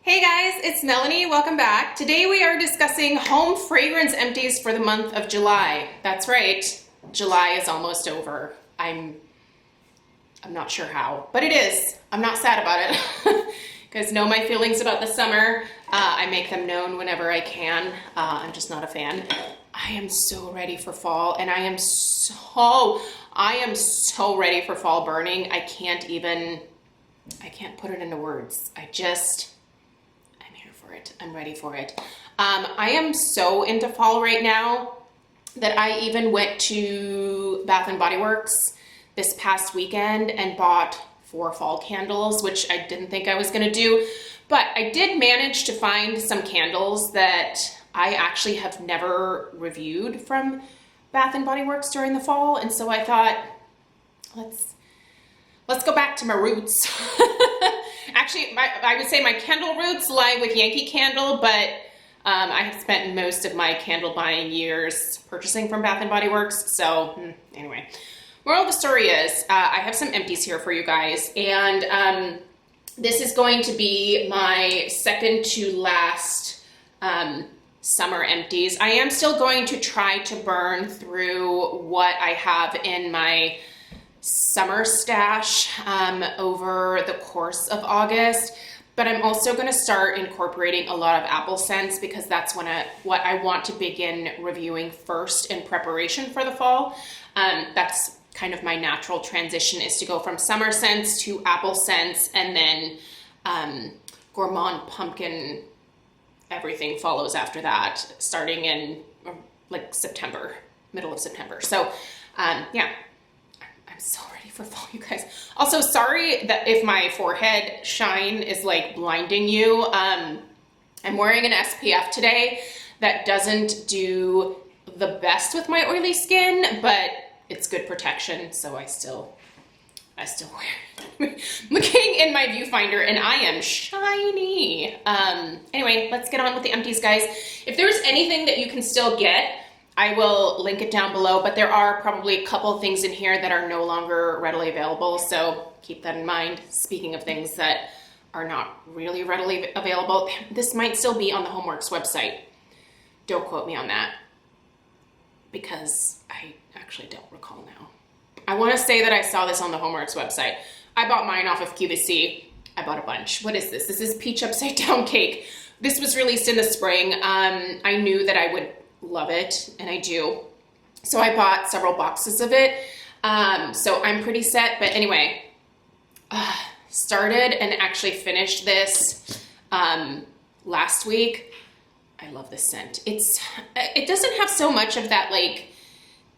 Hey guys, it's Melanie. Welcome back. Today we are discussing home fragrance empties for the month of July. That's right. July is almost over. I'm not sure how, but it is. I'm not sad about it. Guys know my feelings about the summer. I make them known whenever I can. I'm just not a fan. I am so ready for fall, and I am so ready for fall burning. I can't put it into words. I'm ready for it. I am so into fall right now that I even went to Bath and Body Works this past weekend and bought 4 fall candles, which I didn't think I was gonna do, but I did manage to find some candles that I actually have never reviewed from Bath and Body Works during the fall, and so I thought, let's go back to my roots. Actually, I would say my candle roots lie with Yankee Candle, but I have spent most of my candle buying years purchasing from Bath and Body Works. So anyway, moral of the story is I have some empties here for you guys, and this is going to be my second to last summer empties. I am still going to try to burn through what I have in my summer stash over the course of August, but I'm also going to start incorporating a lot of apple scents because that's what I want to begin reviewing first in preparation for the fall. That's kind of my natural transition, is to go from summer scents to apple scents, and then gourmand pumpkin everything follows after that, starting in like September, middle of September. So yeah, I'm so ready for fall, you guys. Also, sorry that if my forehead shine is like blinding you. I'm wearing an SPF today that doesn't do the best with my oily skin, but it's good protection, so I still wear it. Looking in my viewfinder and I am shiny. Anyway, let's get on with the empties, guys. If there's anything that you can still get, I will link it down below, but there are probably a couple of things in here that are no longer readily available, so keep that in mind. Speaking of things that are not really readily available, this might still be on the Homeworks website. Don't quote me on that, because I actually don't recall now. I want to say that I saw this on the Homeworks website. I bought mine off of QVC. I bought a bunch. What is this? This is Peach Upside Down Cake. This was released in the spring. I knew that I would love it, and I do. So I bought several boxes of it. So I'm pretty set, but anyway, started and actually finished this last week. I love this scent. It doesn't have so much of that like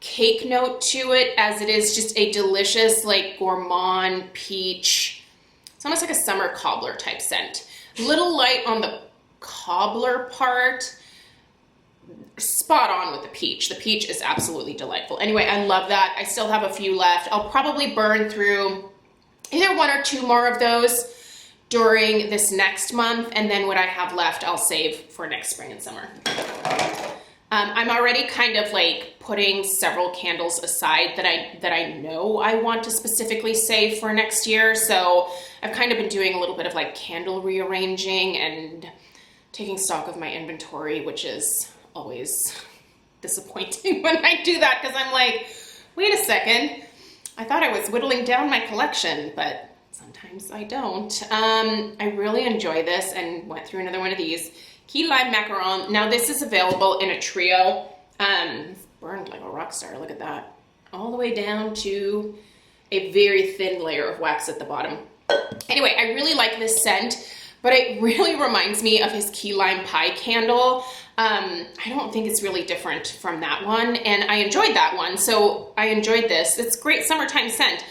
cake note to it as it is just a delicious like gourmand peach. It's almost like a summer cobbler type scent. Little light on the cobbler part, spot on with the peach. The peach is absolutely delightful. Anyway, I love that. I still have a few left. I'll probably burn through either 1 or 2 more of those during this next month, and then what I have left I'll save for next spring and summer. I'm already kind of like putting several candles aside that I know I want to specifically save for next year. So I've kind of been doing a little bit of like candle rearranging and taking stock of my inventory, which is always disappointing when I do that, because I'm like, wait a second, I thought I was whittling down my collection, but sometimes I don't. I really enjoy this and went through another one of these. Key Lime Macaron. Now this is available in a trio. Burned like a rock star, look at that. All the way down to a very thin layer of wax at the bottom. Anyway, I really like this scent, but it really reminds me of his Key Lime Pie candle. I don't think it's really different from that one, and I enjoyed that one, so I enjoyed this. It's a great summertime scent.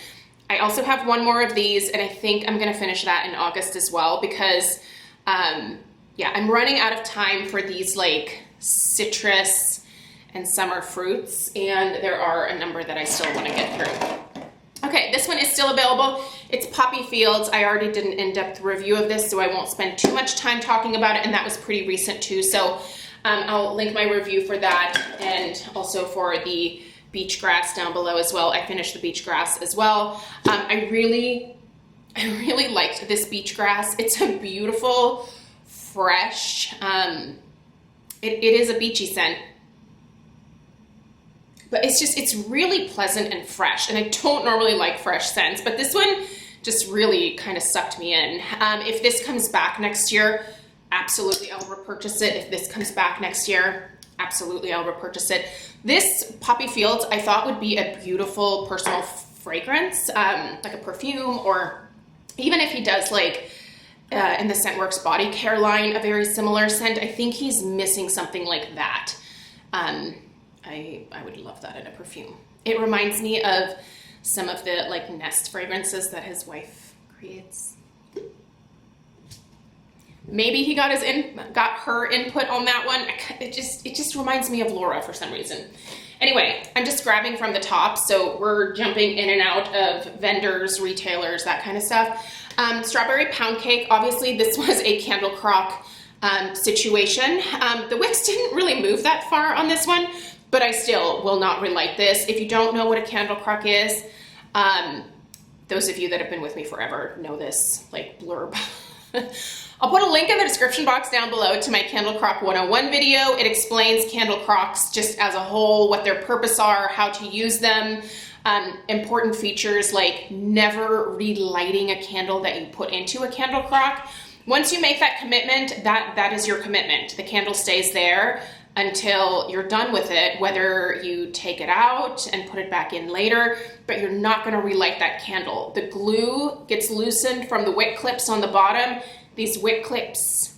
I also have 1 more of these, and I think I'm gonna finish that in August as well, because yeah, I'm running out of time for these like citrus and summer fruits, and there are a number that I still want to get through. Okay, this one is still available. It's Poppy Fields. I already did an in-depth review of this, so I won't spend too much time talking about it, and that was pretty recent too, so I'll link my review for that, and also for the beach grass down below as well. I finished the beach grass as well. I really liked this beach grass. It's a beautiful fresh. It is a beachy scent, but it's really pleasant and fresh. And I don't normally like fresh scents, but this one just really kind of sucked me in. If this comes back next year, absolutely I'll repurchase it. If this comes back next year, absolutely I'll repurchase it. This Poppy Fields I thought would be a beautiful personal fragrance, like a perfume, or even if he does like in the Scentworks body care line, a very similar scent. I think he's missing something like that. I would love that in a perfume. It reminds me of some of the like Nest fragrances that his wife creates. Maybe he got her input on that one. It just reminds me of Laura for some reason. Anyway, I'm just grabbing from the top, so we're jumping in and out of vendors, retailers, that kind of stuff. Strawberry pound cake. Obviously, this was a candle crock situation. The wicks didn't really move that far on this one, but I still will not relight this. If you don't know what a candle crock is, those of you that have been with me forever know this like blurb. I'll put a link in the description box down below to my Candle Crock 101 video. It explains candle crocks just as a whole, what their purpose are, how to use them, important features like never relighting a candle that you put into a candle crock. Once you make that commitment, that is your commitment. The candle stays there until you're done with it, whether you take it out and put it back in later, but you're not gonna relight that candle. The glue gets loosened from the wick clips on the bottom. These wick clips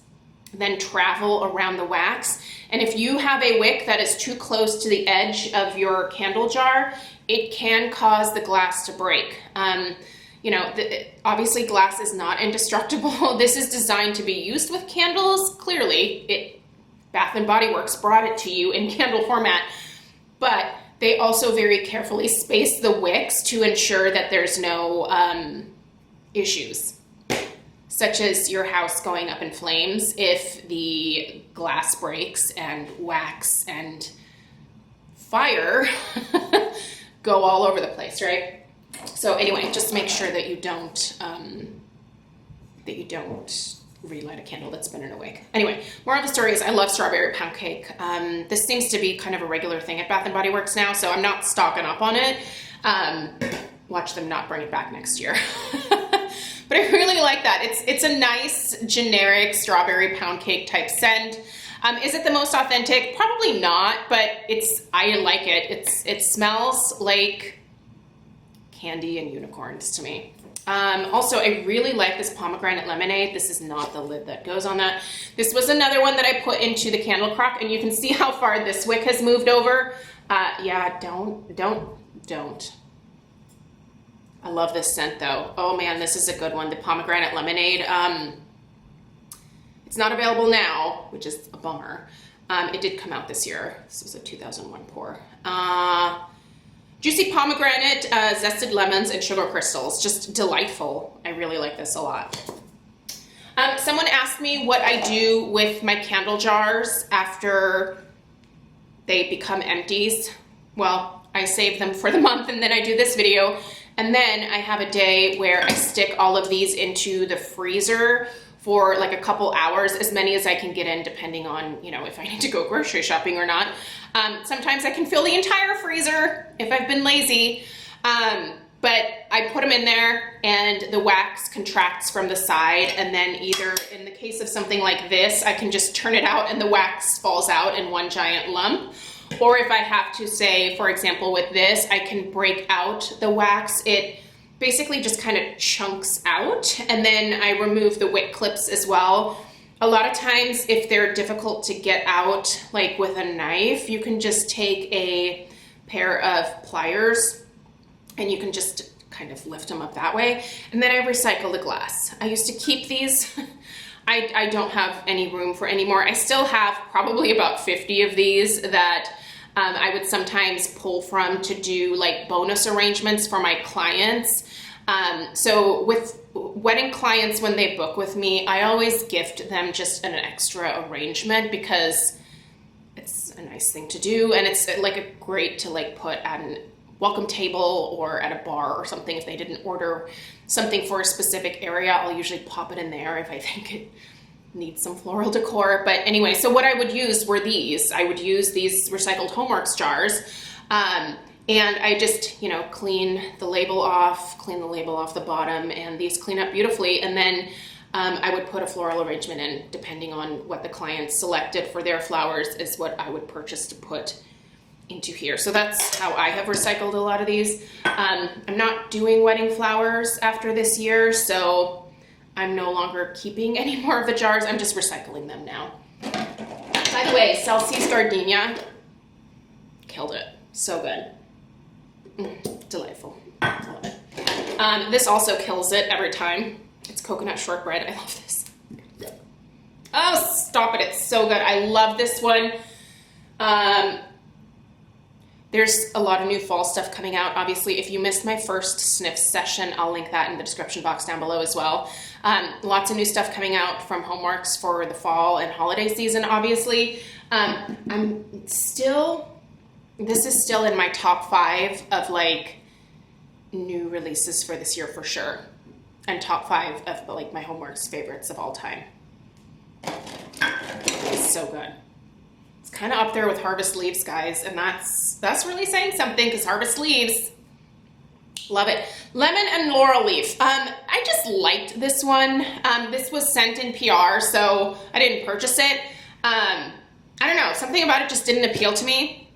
then travel around the wax. And if you have a wick that is too close to the edge of your candle jar, it can cause the glass to break. You know, obviously glass is not indestructible. This is designed to be used with candles. Clearly, Bath & Body Works brought it to you in candle format, but they also very carefully space the wicks to ensure that there's no issues, such as your house going up in flames if the glass breaks and wax and fire go all over the place, right? So anyway, just make sure that you don't relight a candle that's been in a wick. Anyway, moral of the story is I love strawberry pound cake. This seems to be kind of a regular thing at Bath & Body Works now, so I'm not stocking up on it. Watch them not bring it back next year. But I really like that. It's a nice generic strawberry pound cake type scent. Is it the most authentic? Probably not, but I like it. It smells like candy and unicorns to me. Also, I really like this Pomegranate Lemonade. This is not the lid that goes on that. This was another one that I put into the candle crock, and you can see how far this wick has moved over. Yeah, don't. I love this scent though. Oh man, this is a good one. The Pomegranate Lemonade. It's not available now, which is a bummer. It did come out this year. This was a 2001 pour. Juicy pomegranate, zested lemons, and sugar crystals. Just delightful. I really like this a lot. Someone asked me what I do with my candle jars after they become empties. Well, I save them for the month and then I do this video. And then I have a day where I stick all of these into the freezer for like a couple hours, as many as I can get in, depending on, you know, if I need to go grocery shopping or not. Sometimes I can fill the entire freezer if I've been lazy. But I put them in there and the wax contracts from the side, and then either in the case of something like this, I can just turn it out and the wax falls out in one giant lump. Or if I have to, say, for example, with this, I can break out the wax. It basically just kind of chunks out, and then I remove the wick clips as well. A lot of times, if they're difficult to get out, like with a knife, you can just take a pair of pliers and you can just kind of lift them up that way. And then I recycle the glass. I used to keep these. I don't have any room for any more. I still have probably about 50 of these that I would sometimes pull from to do like bonus arrangements for my clients. So with wedding clients, when they book with me, I always gift them just an extra arrangement because it's a nice thing to do. And it's like a great to like put at an welcome table or at a bar or something. If they didn't order something for a specific area, I'll usually pop it in there if I think need some floral decor. But anyway, so what I would use were these. I would use these recycled Homeworks jars. And I just, you know, clean the label off the bottom, and these clean up beautifully. And then I would put a floral arrangement in, depending on what the client selected for their flowers is what I would purchase to put into here. So that's how I have recycled a lot of these. I'm not doing wedding flowers after this year, so I'm no longer keeping any more of the jars. I'm just recycling them now. By the way, Celsius Gardenia, killed it. So good. Delightful. Love it. This also kills it every time. It's coconut shortbread. I love this. Oh, stop it. It's so good. I love this one. There's a lot of new fall stuff coming out. Obviously, if you missed my first sniff session, I'll link that in the description box down below as well. Lots of new stuff coming out from Homeworks for the fall and holiday season, obviously. This is still in my top 5 of like new releases for this year for sure. And top 5 of like my Homeworks favorites of all time. It's so good. It's kind of up there with Harvest Leaves, guys, and that's really saying something, because Harvest Leaves, love it. Lemon and Laurel Leaf. I just liked this one. This was sent in PR, so I didn't purchase it. I don't know, something about it just didn't appeal to me,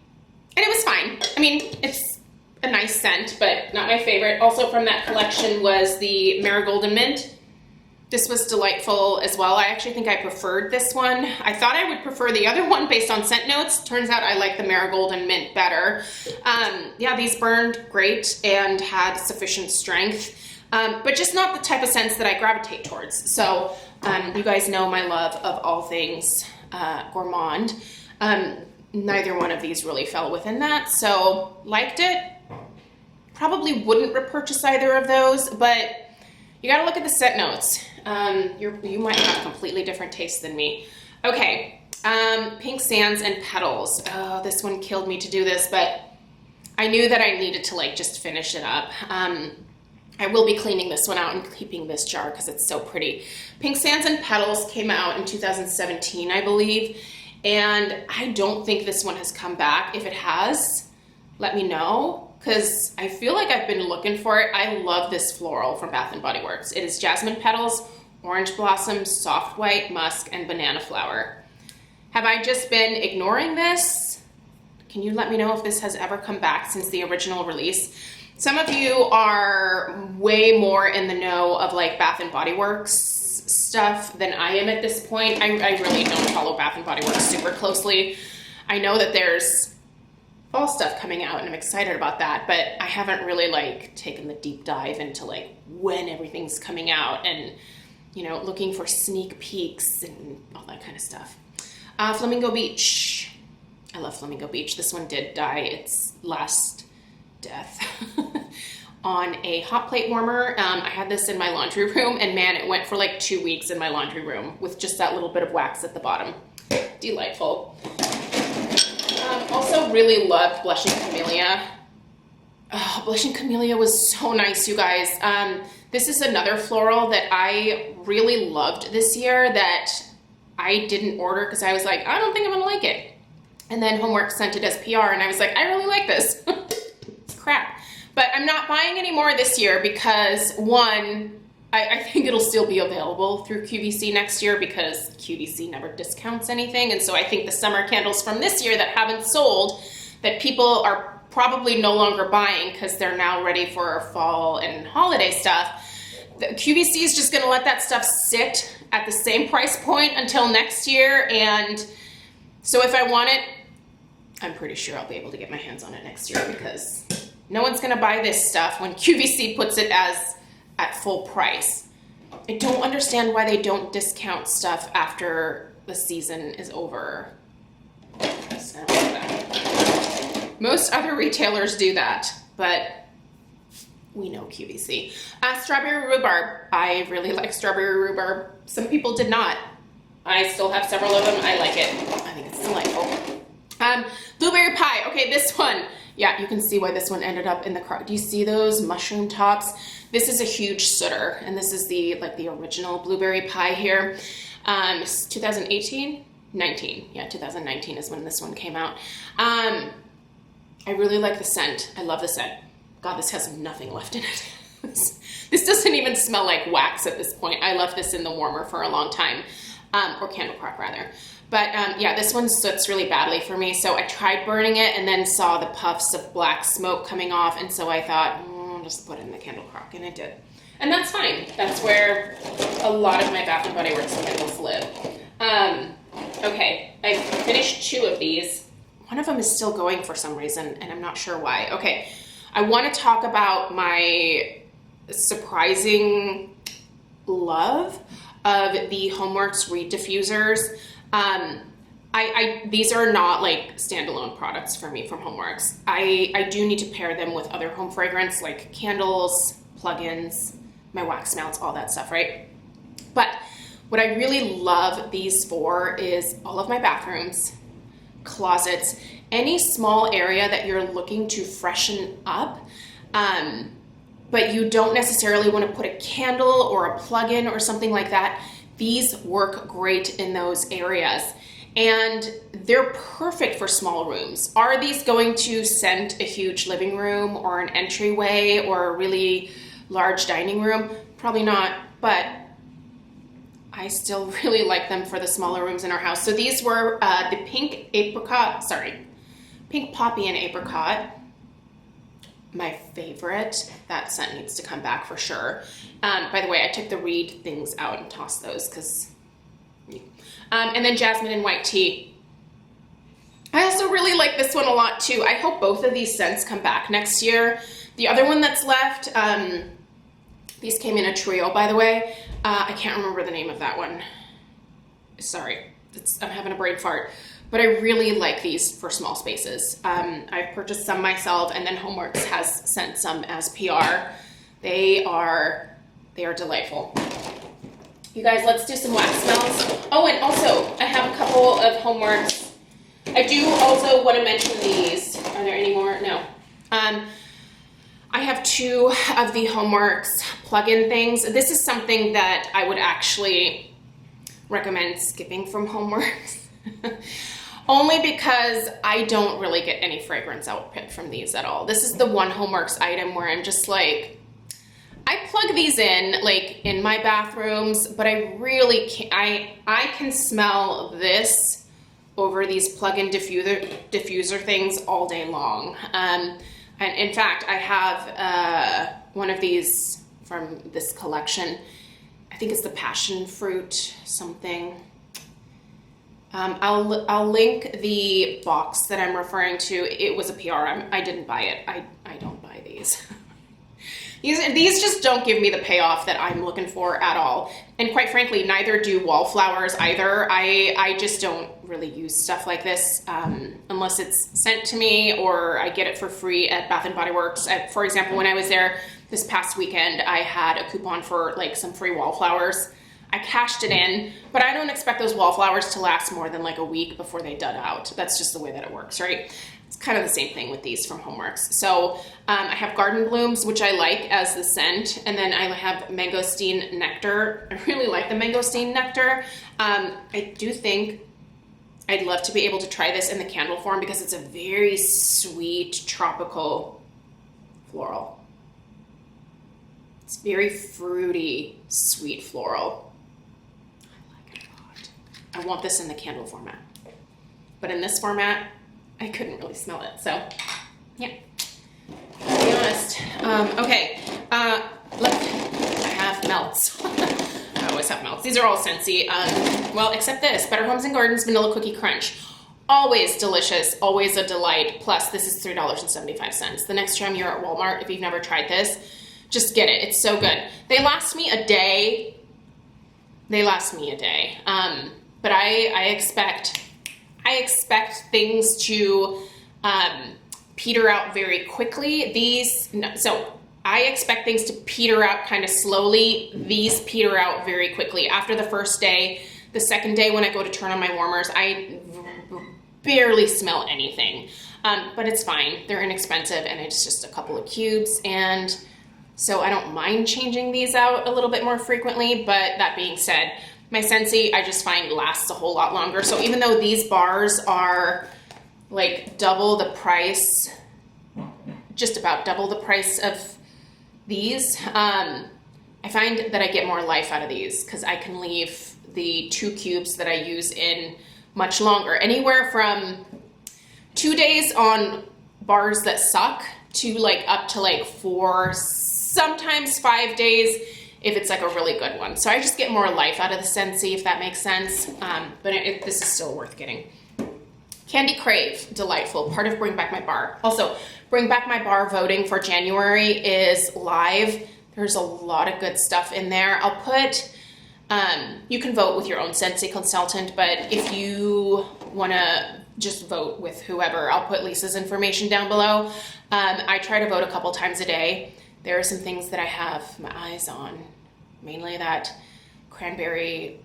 and it was fine. I mean, it's a nice scent, but not my favorite. Also from that collection was the Marigold and Mint. This was delightful as well. I actually think I preferred this one. I thought I would prefer the other one based on scent notes. Turns out I like the Marigold and Mint better. Yeah, these burned great and had sufficient strength, but just not the type of scents that I gravitate towards. So you guys know my love of all things gourmand. Neither one of these really fell within that, so liked it. Probably wouldn't repurchase either of those, but you gotta look at the scent notes. You might have completely different tastes than me. Okay, Pink Sands and Petals. Oh, this one killed me to do this, but I knew that I needed to like just finish it up. I will be cleaning this one out and keeping this jar because it's so pretty. Pink Sands and Petals came out in 2017, I believe, and I don't think this one has come back. If it has, let me know, because I feel like I've been looking for it. I love this floral from Bath & Body Works. It is jasmine petals, orange blossom, soft white, musk, and banana flower. Have I just been ignoring this? Can you let me know if this has ever come back since the original release? Some of you are way more in the know of like Bath & Body Works stuff than I am at this point. I really don't follow Bath & Body Works super closely. I know that there's fall stuff coming out and I'm excited about that, but I haven't really like taken the deep dive into like when everything's coming out and, you know, looking for sneak peeks and all that kind of stuff. Flamingo Beach. I love Flamingo Beach. This one did die its last death on a hot plate warmer. I had this in my laundry room, and man, it went for like 2 weeks in my laundry room with just that little bit of wax at the bottom. Delightful. Also really loved Blushing Camellia. Oh, Blushing Camellia was so nice, you guys. This is another floral that I really loved this year that I didn't order because I was like, I don't think I'm gonna like it. And then Homework sent it as PR and I was like, I really like this. It's crap. But I'm not buying any more this year because one, I think it'll still be available through QVC next year because QVC never discounts anything. And so I think the summer candles from this year that haven't sold, that people are probably no longer buying because they're now ready for fall and holiday stuff. The QVC is just gonna let that stuff sit at the same price point until next year. And so if I want it, I'm pretty sure I'll be able to get my hands on it next year because no one's gonna buy this stuff when QVC puts it as at full price. I don't understand why they don't discount stuff after the season is over. Most other retailers do that, but we know QVC. Strawberry Rhubarb. I really like Strawberry Rhubarb. Some people did not. I still have several of them. I like it. I think it's delightful. Blueberry Pie. Okay, this one. Yeah, you can see why this one ended up in the car. Do you see those mushroom tops? This is a huge sooter, and this is the original Blueberry Pie here. It's 2018? 19. Yeah, 2019 is when this one came out. I really like the scent. I love the scent. God, this has nothing left in it. This doesn't even smell like wax at this point. I left this in the warmer for a long time, or candle crock rather. But yeah, this one soots really badly for me. So I tried burning it and then saw the puffs of black smoke coming off. And so I thought, I'll just put it in the candle crock, and I did. And that's fine. That's where a lot of my Bath & Body Works candles live. Okay, I finished 2 of these. One of them is still going for some reason, and I'm not sure why. Okay, I want to talk about my surprising love of the HomeWorks Reed diffusers. These are not like standalone products for me from HomeWorks. I do need to pair them with other home fragrance like candles, plugins, my wax melts, all that stuff, right? But what I really love these for is all of my bathrooms, closets, any small area that you're looking to freshen up, but you don't necessarily want to put a candle or a plug-in or something like that. These work great in those areas, and they're perfect for small rooms. Are these going to scent a huge living room or an entryway or a really large dining room? Probably not, but I still really like them for the smaller rooms in our house. So these were the pink poppy and apricot. My favorite. That scent needs to come back for sure. By the way, I took the reed things out and tossed those because, and then jasmine and white tea. I also really like this one a lot too. I hope both of these scents come back next year. The other one that's left, these came in a trio, by the way. I can't remember the name of that one. Sorry, I'm having a brain fart. But I really like these for small spaces. I've purchased some myself, and then HomeWorks has sent some as PR. They are delightful. You guys, let's do some wax smells. Oh, and also, I have a couple of HomeWorks. I do also want to mention these. Are there any more? No. I have 2 of the HomeWorks plug-in things. This is something that I would actually recommend skipping from HomeWorks. Only because I don't really get any fragrance output from these at all. This is the one HomeWorks item where I'm just like, I plug these in like in my bathrooms, but I really can't, I can smell this over these plug-in diffuser things all day long. And in fact, I have one of these from this collection. I think it's the passion fruit something. I'll link the box that I'm referring to. It was a PR. I didn't buy it. I don't buy these. These just don't give me the payoff that I'm looking for at all. And quite frankly, neither do wallflowers either. I just don't really use stuff like this unless it's sent to me or I get it for free at Bath & Body Works. For example, when I was there this past weekend, I had a coupon for like some free wallflowers. I cashed it in, but I don't expect those wallflowers to last more than like a week before they dud out. That's just the way that it works, right? It's kind of the same thing with these from HomeWorks. So I have Garden Blooms, which I like as the scent, and then I have Mangosteen Nectar. I really like the Mangosteen Nectar. I do think I'd love to be able to try this in the candle form because it's a very sweet, tropical floral. It's very fruity, sweet floral. I want this in the candle format, but in this format, I couldn't really smell it. So, yeah, I'll be honest. Okay, look, I have melts. I always have melts. These are all Scentsy. Well, except this, Better Homes and Gardens Vanilla Cookie Crunch. Always delicious, always a delight. Plus, this is $3.75. The next time you're at Walmart, if you've never tried this, just get it. It's so good. They last me a day. But I expect things to peter out very quickly. So I expect things to peter out kind of slowly. These peter out very quickly. After the first day, the second day when I go to turn on my warmers, I barely smell anything. But it's fine. They're inexpensive and it's just a couple of cubes. And so I don't mind changing these out a little bit more frequently. But that being said, My Scentsy, I just find lasts a whole lot longer. So even though these bars are like double the price, just about double the price of these, I find that I get more life out of these because I can leave the 2 cubes that I use in much longer. Anywhere from 2 days on bars that suck to like up to like 4, sometimes 5 days if it's like a really good one. So I just get more life out of the Scentsy, if that makes sense. But this is still worth getting. Candy Crave, delightful, part of Bring Back My Bar. Also, Bring Back My Bar voting for January is live. There's a lot of good stuff in there. I'll put, you can vote with your own Scentsy consultant, but if you wanna just vote with whoever, I'll put Lisa's information down below. I try to vote a couple times a day. There are some things that I have my eyes on, mainly that cranberry,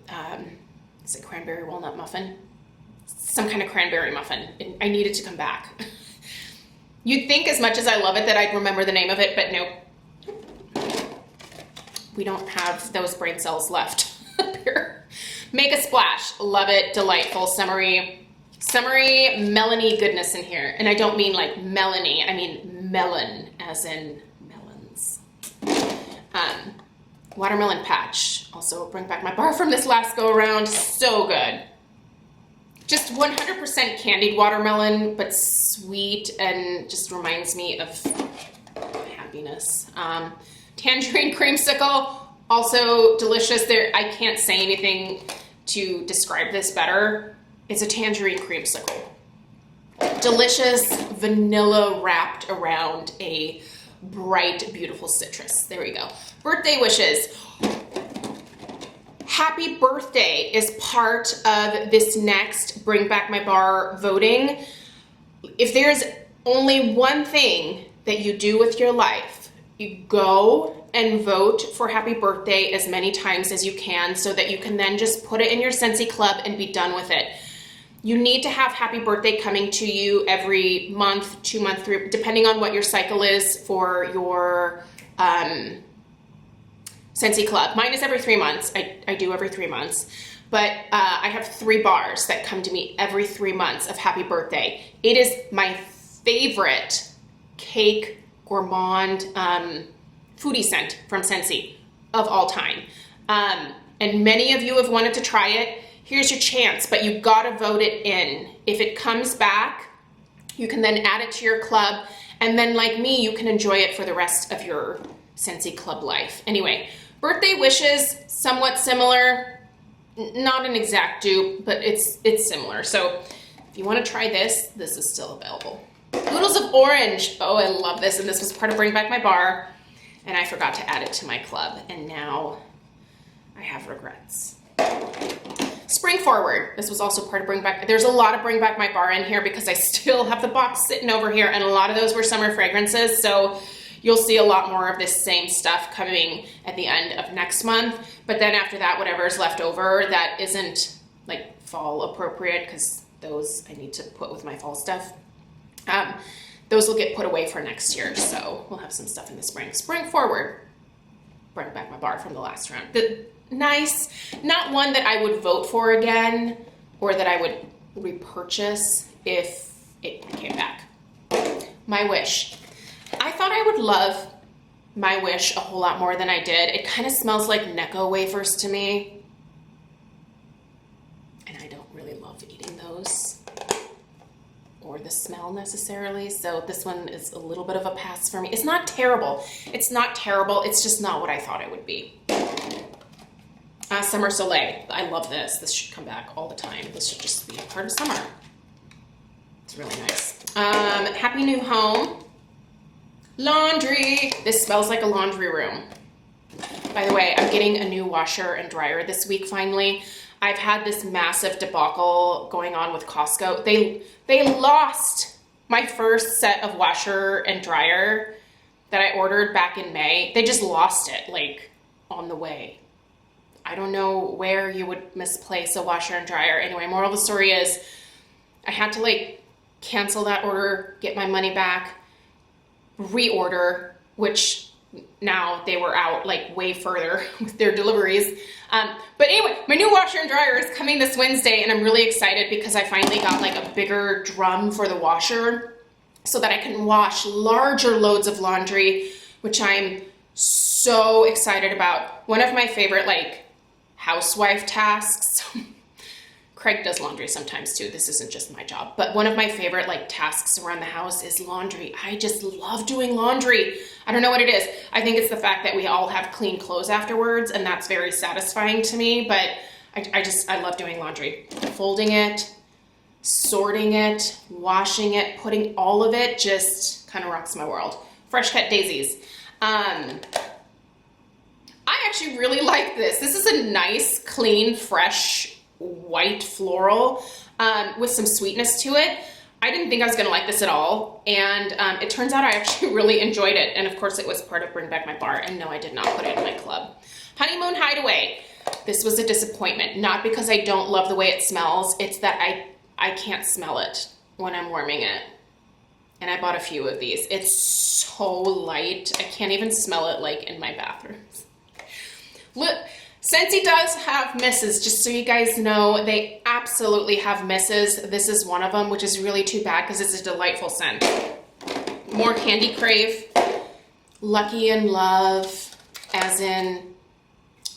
is it cranberry walnut muffin? Some kind of cranberry muffin. I need it to come back. You'd think as much as I love it that I'd remember the name of it, but nope. We don't have those brain cells left up here. Make a Splash, love it, delightful, summery melony goodness in here. And I don't mean like melony, I mean melon, as in melons. Watermelon Patch, also Bring Back My Bar from this last go around, so good. Just 100% candied watermelon, but sweet and just reminds me of happiness. Tangerine Creamsicle, also delicious. I can't say anything to describe this better. It's a Tangerine Creamsicle. Delicious, vanilla wrapped around a bright, beautiful citrus. There we go. Birthday wishes. Happy birthday is part of this next Bring Back My Bar voting. If there's only one thing that you do with your life, you go and vote for happy birthday as many times as you can so that you can then just put it in your Scentsy club and be done with it. You need to have happy birthday coming to you every month, 2 months, 3, depending on what your cycle is for your Scentsy club. Mine is every 3 months. I do every 3 months. But I have 3 bars that come to me every 3 months of happy birthday. It is my favorite cake gourmand foodie scent from Scentsy of all time. And many of you have wanted to try it. Here's your chance, but you gotta vote it in. If it comes back, you can then add it to your club, and then like me, you can enjoy it for the rest of your Scentsy club life. Anyway, birthday wishes, somewhat similar, not an exact dupe, but it's similar. So if you wanna try this, this is still available. Oodles of Orange, oh, I love this, and this was part of Bring Back My Bar, and I forgot to add it to my club, and now I have regrets. Spring Forward, this was also part of Bring Back, there's a lot of Bring Back My Bar in here because I still have the box sitting over here, and a lot of those were summer fragrances, so you'll see a lot more of this same stuff coming at the end of next month, but then after that, whatever is left over that isn't like fall appropriate, because those I need to put with my fall stuff, those will get put away for next year, so we'll have some stuff in the spring. Spring Forward, Bring Back My Bar from the last round. Nice, not one that I would vote for again or that I would repurchase if it came back. My Wish. I thought I would love My Wish a whole lot more than I did. It kind of smells like Necco wafers to me, and I don't really love eating those or the smell necessarily, so this one is a little bit of a pass for me. It's not terrible. It's not terrible. It's just not what I thought it would be. Summer Soleil. I love this. This should come back all the time. This should just be a part of summer. It's really nice. Happy New Home. Laundry. This smells like a laundry room. By the way, I'm getting a new washer and dryer this week finally. I've had this massive debacle going on with Costco. They lost my first set of washer and dryer that I ordered back in May. They just lost it, like, on the way. I don't know where you would misplace a washer and dryer. Anyway, moral of the story is I had to like cancel that order, get my money back, reorder, which now they were out like way further with their deliveries. But anyway, my new washer and dryer is coming this Wednesday, and I'm really excited because I finally got like a bigger drum for the washer so that I can wash larger loads of laundry, which I'm so excited about. One of my favorite like housewife tasks, Craig does laundry sometimes too, this isn't just my job, but one of my favorite like tasks around the house is laundry. I just love doing laundry. I don't know what it is. I think it's the fact that we all have clean clothes afterwards, and that's very satisfying to me, but I love doing laundry. Folding it, sorting it, washing it, putting all of it just kind of rocks my world. Fresh cut daisies. I actually really like this. This is a nice, clean, fresh, white floral with some sweetness to it. I didn't think I was gonna like this at all, and it turns out I actually really enjoyed it, and of course it was part of Bring Back My Bar, and no, I did not put it in my club. Honeymoon Hideaway. This was a disappointment, not because I don't love the way it smells, it's that I can't smell it when I'm warming it. And I bought a few of these. It's so light, I can't even smell it like in my bathrooms. Look, Scentsy does have misses, just so you guys know, they absolutely have misses. This is one of them, which is really too bad because it's a delightful scent. More Candy Crave, Lucky in Love, as in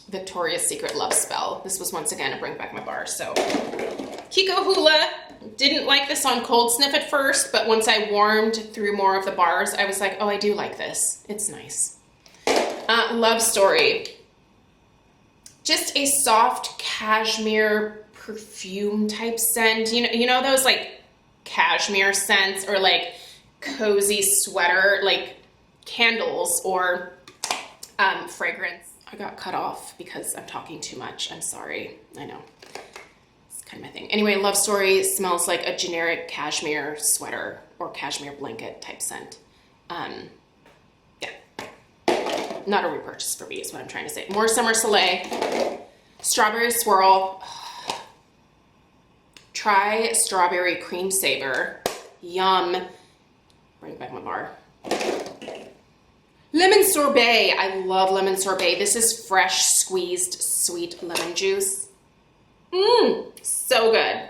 Victoria's Secret Love Spell. This was once again a Bring Back My Bar, so. Kiko Hula, didn't like this on cold sniff at first, but once I warmed through more of the bars, I was like, oh, I do like this. It's nice. Love Story. Just a soft cashmere perfume type scent. You know those like cashmere scents or like cozy sweater, like candles or fragrance. I got cut off because I'm talking too much. I'm sorry. I know. It's kind of my thing. Anyway, Love Story smells like a generic cashmere sweater or cashmere blanket type scent. Yeah. Not a repurchase for me is what I'm trying to say. More Summer Soleil. Strawberry Swirl. Try Strawberry Cream Saver. Yum. Bring back my bar. Lemon Sorbet. I love lemon sorbet. This is fresh squeezed sweet lemon juice. So good.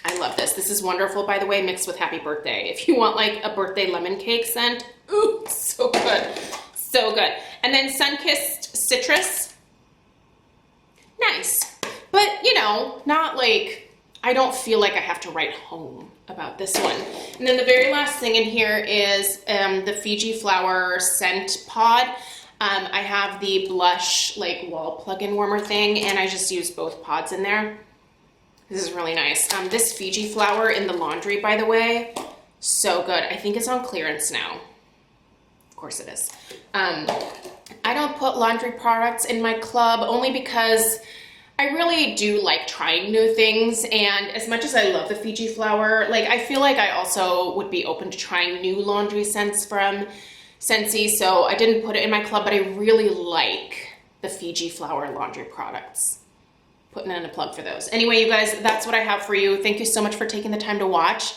I love this. This is wonderful, by the way, mixed with Happy Birthday. If you want like a birthday lemon cake scent, ooh, so good. So good. And then Sun-Kissed Citrus. Nice. But, you know, not like, I don't feel like I have to write home about this one. And then the very last thing in here is the Fiji Flower Scent Pod. I have the blush like wall plug-in warmer thing, and I just use both pods in there. This is really nice. This Fiji Flower in the laundry, by the way, so good. I think it's on clearance now. Of course it is. I don't put laundry products in my club only because I really do like trying new things, and as much as I love the Fiji Flower, like I feel like I also would be open to trying new laundry scents from Scentsy, so I didn't put it in my club, but I really like the Fiji Flower laundry products. Putting in a plug for those. Anyway, you guys, that's what I have for you. Thank you so much for taking the time to watch.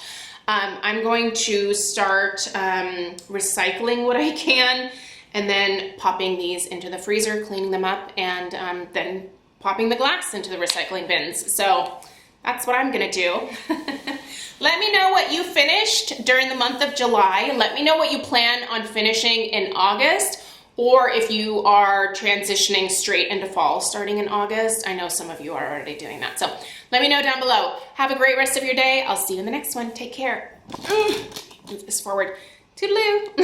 I'm going to start recycling what I can, and then popping these into the freezer, cleaning them up, and then popping the glass into the recycling bins. So that's what I'm gonna do. Let me know what you finished during the month of July. Let me know what you plan on finishing in August, or if you are transitioning straight into fall starting in August. I know some of you are already doing that. So let me know down below. Have a great rest of your day. I'll see you in the next one. Take care. Move this forward. Toodaloo.